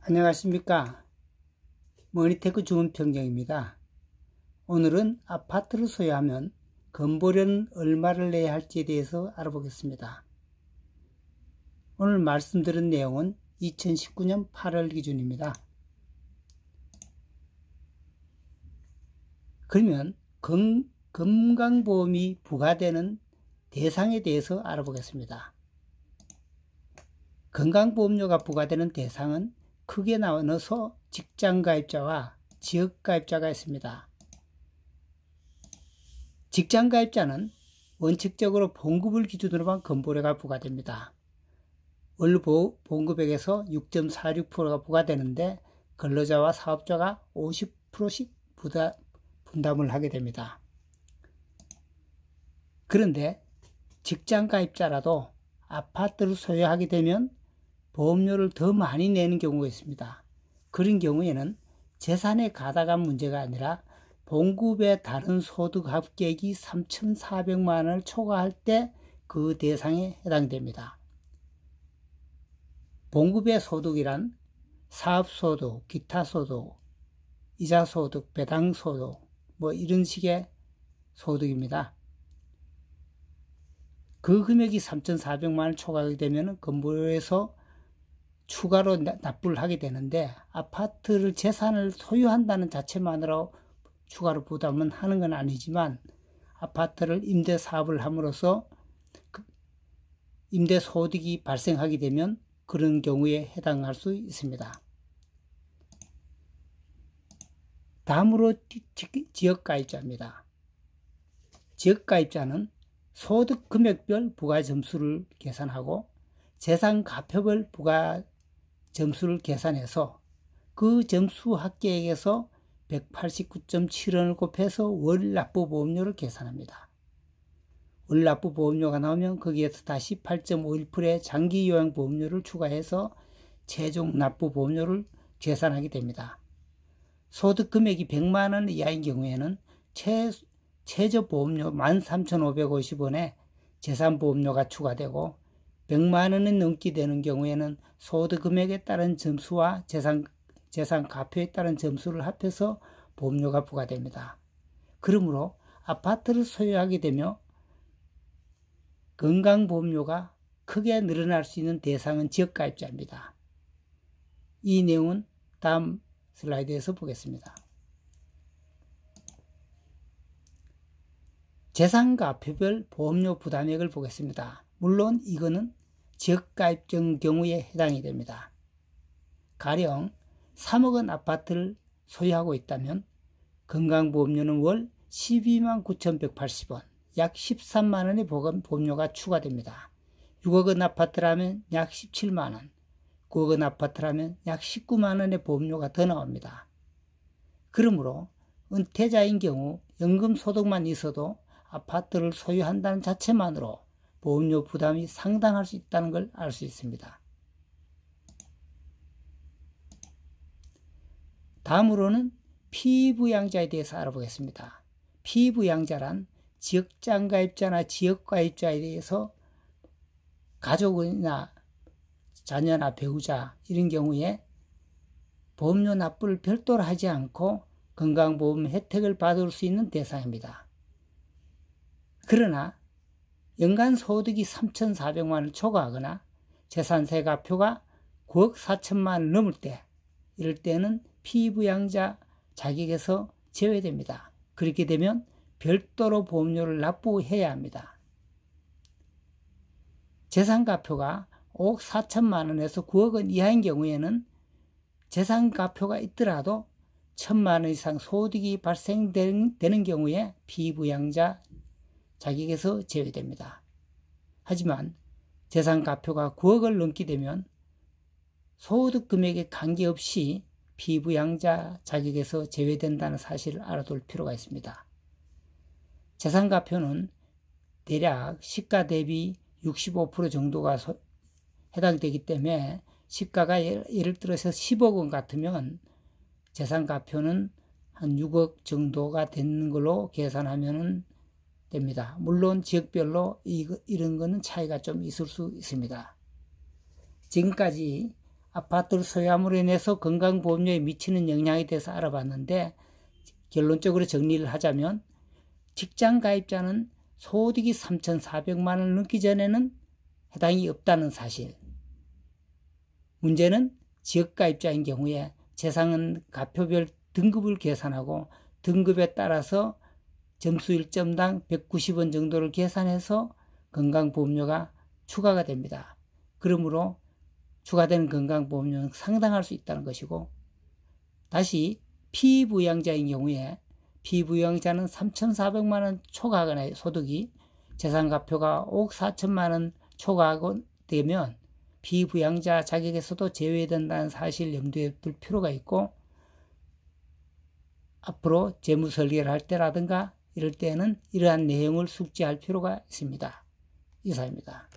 안녕하십니까. 머니테크 주문평정입니다. 오늘은 아파트를 소유하면 건보료는 얼마를 내야 할지에 대해서 알아보겠습니다. 오늘 말씀드린 내용은 2019년 8월 기준입니다. 그러면 건강보험이 부과되는 대상에 대해서 알아보겠습니다. 건강보험료가 부과되는 대상은 크게 나눠서 직장가입자와 지역가입자가 있습니다. 직장가입자는 원칙적으로 봉급을 기준으로만 건보료가 부과됩니다. 월 봉급액에서 6.46%가 부과되는데 근로자와 사업자가 50%씩 분담을 하게 됩니다. 그런데 직장가입자라도 아파트를 소유하게 되면 보험료를 더 많이 내는 경우가 있습니다. 그런 경우에는 재산의 가다가 문제가 아니라 봉급의 다른 소득 합계액이 3,400만 원을 초과할 때 그 대상에 해당됩니다. 봉급의 소득이란 사업소득, 기타소득, 이자소득, 배당소득 이런 식의 소득입니다. 그 금액이 3,400만 원을 초과하게 되면 건보료에서 추가로 납부를 하게 되는데 아파트를 재산을 소유한다는 자체만으로 추가로 부담은 하는 건 아니지만 아파트를 임대 사업을 함으로써 임대 소득이 발생하게 되면 그런 경우에 해당할 수 있습니다. 다음으로 지역가입자입니다. 지역가입자는 소득 금액별 부과 점수를 계산하고 재산 가표별 부과 점수를 계산해서 그 점수 합계액에서 189.7원을 곱해서 월 납부 보험료를 계산합니다. 월 납부 보험료가 나오면 거기에서 다시 8.51%의 장기 요양 보험료를 추가해서 최종 납부 보험료를 계산하게 됩니다. 소득 금액이 100만 원 이하인 경우에는 최저 보험료 13,550원에 재산 보험료가 추가되고 100만 원이 넘게 되는 경우에는 소득 금액에 따른 점수와 재산 가표에 따른 점수를 합해서 보험료가 부과됩니다. 그러므로 아파트를 소유하게 되며 건강보험료가 크게 늘어날 수 있는 대상은 지역가입자입니다. 이 내용은 다음 슬라이드에서 보겠습니다. 재산가표별 보험료 부담액을 보겠습니다. 물론 이거는 지역가입적 경우에 해당이 됩니다. 가령 3억 원 아파트를 소유하고 있다면 건강보험료는 월 12만 9,180원, 약 13만 원의 보험료가 추가됩니다. 6억 원 아파트라면 약 17만 원, 9억 원 아파트라면 약 19만 원의 보험료가 더 나옵니다. 그러므로 은퇴자인 경우 연금 소득만 있어도 아파트를 소유한다는 자체만으로 보험료 부담이 상당할 수 있다는 걸 알 수 있습니다. 다음으로는 피부양자에 대해서 알아보겠습니다. 피부양자란 지역장가입자나 지역가입자에 대해서 가족이나 자녀나 배우자 이런 경우에 보험료 납부를 별도로 하지 않고 건강보험 혜택을 받을 수 있는 대상입니다. 그러나 연간 소득이 3,400만 원을 초과하거나 재산세 가표가 9억 4천만 원을 넘을 때 이럴 때는 피부양자 자격에서 제외됩니다. 그렇게 되면 별도로 보험료를 납부해야 합니다. 재산가표가 5억 4천만 원에서 9억 원 이하인 경우에는 재산가표가 있더라도 1,000만 원 이상 소득이 발생되는 경우에 피부양자 자격에서 제외됩니다. 하지만 재산가표가 9억을 넘게 되면 소득 금액에 관계없이 피부양자 자격에서 제외된다는 사실을 알아둘 필요가 있습니다. 재산가표는 대략 시가 대비 65% 정도가 해당되기 때문에 시가가 예를 들어서 10억 원 같으면 재산가표는 한 6억 정도가 되는 걸로 계산하면 됩니다. 물론 지역별로 이런 거는 차이가 좀 있을 수 있습니다. 지금까지 아파트를 소유함으로 인해서 건강보험료에 미치는 영향에 대해서 알아봤는데, 결론적으로 정리를 하자면 직장 가입자는 소득이 3,400만 원을 넘기 전에는 해당이 없다는 사실. 문제는 지역가입자인 경우에 재산 가표별 등급을 계산하고 등급에 따라서 점수 1점당 190원 정도를 계산해서 건강보험료가 추가가 됩니다. 그러므로 추가되는 건강보험료는 상당할 수 있다는 것이고, 다시 피부양자인 경우에 피부양자는 3,400만 원 초과하거나 소득이 재산가표가 5억 4천만 원 초과하고 되면 피부양자 자격에서도 제외된다는 사실 염두에 둘 필요가 있고, 앞으로 재무설계를 할 때라든가 이럴 때는 이러한 내용을 숙지할 필요가 있습니다. 이상입니다.